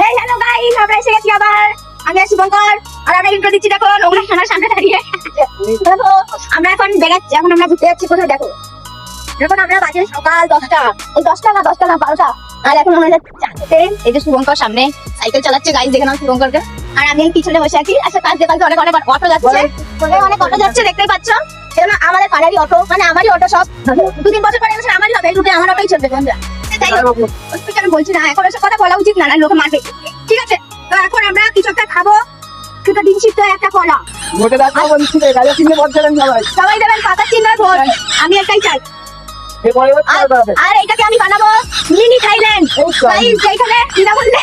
এই hello guys, আমরা এসে গেছি আবার। আমি আছি শুভঙ্কর, আর আমরা ইন্ট্রো দিচ্ছি। দেখো নোংরা খানার সামনে দাঁড়িয়ে দেখো আমরা এখন বেগাচ্ছি। এখন আমরা ঘুরতে যাচ্ছি কোথায় দেখো। এখন আমরা বাজে সকাল 10টা, এই 10টা না 12টা। আর এখন আমরা যাচ্ছি, এই যে শুভঙ্কর সামনে সাইকেল চালাচ্ছে গাইস, দেখে নাও শুভঙ্করকে। আর আমি পিছনে বসে আছি। আচ্ছা পাশ দিয়ে অনেক অনেক অটো যাচ্ছে, অনেক অটো যাচ্ছে, দেখতেই পাচ্ছ। এজন্য আমাদের পাড়ারই অটো, মানে আমারই অটো সব। 2-3 বছর পরে এসে আমারই হবে, এই রুটে আমার অটোই চলবে বন্ধুরা। তাই আমি বলছি না, এখন এসব কথা বলা উচিত না, লোকে মারবে। ঠিক আছে, তো এখন আমরা কিছু একটা খাবো। দুটো ডিম সিদ্ধ, একটা কলা। মোটে রাখা বলছি রে, গাড়ি কিনে ভোট দেবেন সবাই। সবাই দেবেন পাতা চিহ্নের ভোট। আমি একটাই চাই। এ পরে ভোট আর করতে হবে। আর এটাকে আমি বানাবো মিনি থাইল্যান্ড। এই তো। গাইস, এইখানে বিনামূল্যে